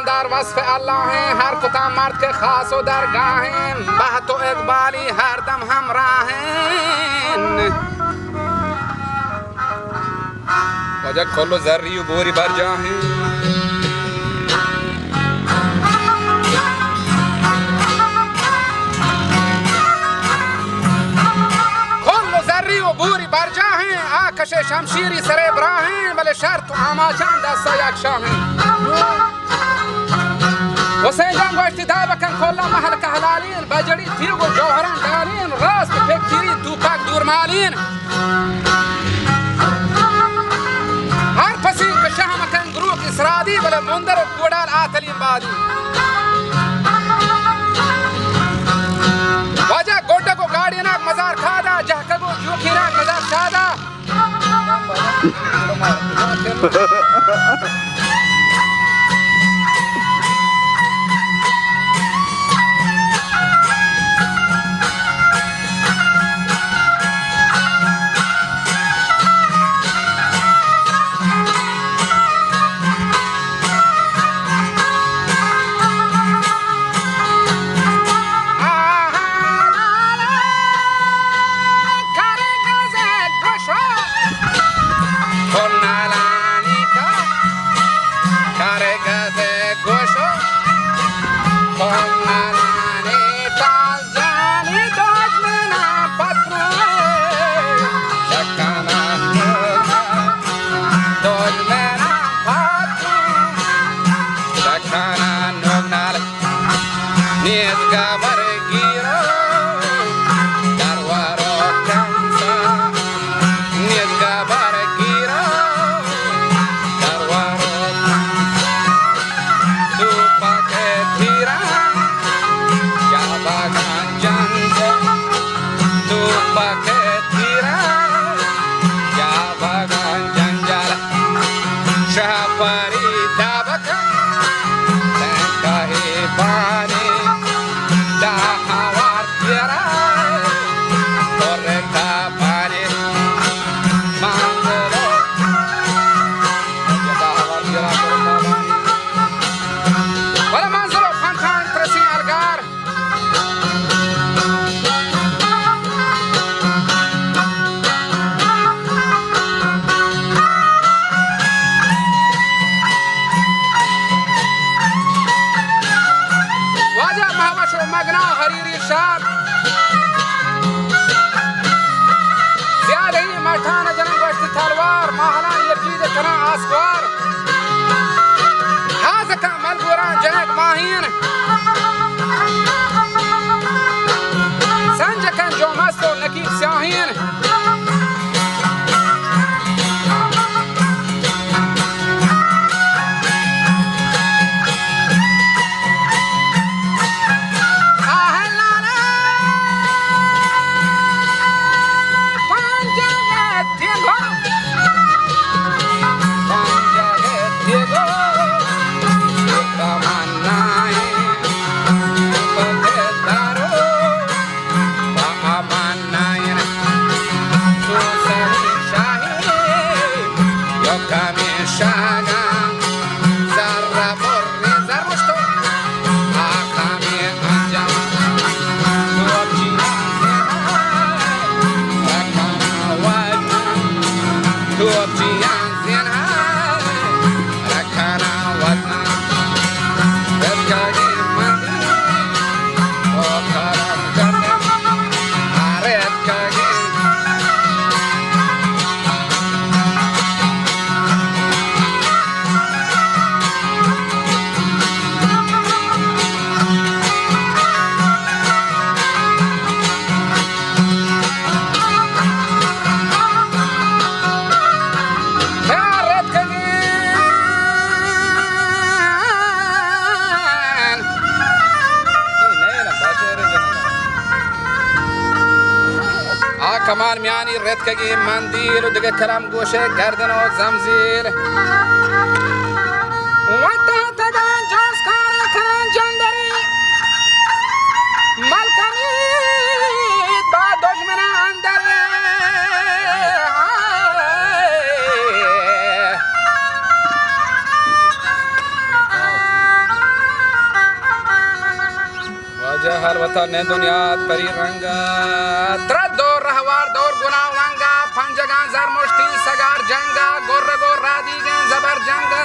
در وصف الله ہیں ہر کتا مرد کے خاص و درگاہ ہیں بہت و اقبالی ہر دم ہمراہ ہیں وجہ کھلو ذری و بوری بر جاہیں کھلو ذری و بوری بر جاہیں آکش شمشیری سر ابراہیں بلے شرط و آماجان دستا یک شاہیں حسین جان گوشتی دابکن کلا محل کهلالین بجری تیرگ و جوهران دالین راست فکری توپک دور مالین هر پسی که شهمکن گروه اسرادی بله مندر گودال آتلین بادی واجه گوڑا کو گاڑی ناک مزار کھادا جہکا کو جوکی ناک مزار شادا کمان میانی رد کگی مندیل و دیگه کلم گوشه گردن و زمزیل وقتا تدان جاز کارا کنان جندری ملکنی با دشمن اندری ne dunyat peri ranga trad dor rahwar dor guna wanga panjagan zar mushtin sagar janga gorra gorra digen zabar janga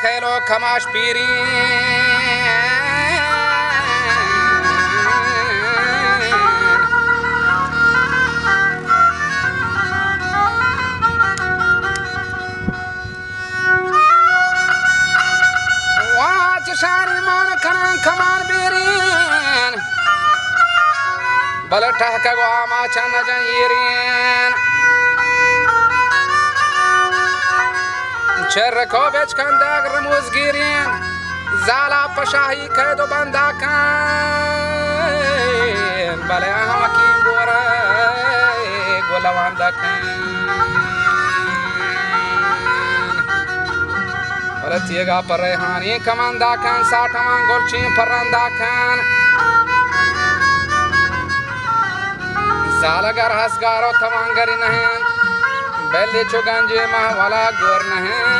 خیلو کماش پیری شانی مان کنان کمان بیرین بل ٹہکا گو آما چند جنگیرین چر کو بیچ کندگ رموز گیرین زالا پشاہی قید و بندہ کن بلے آمکیم بورے گولوان دکن تیگا پر ریحانی کماندا کن ساٹمان گلچین پرندا کن زالگر ہسگارو تمانگری نہیں بیلی چو گنجی ماہ والا گور نہیں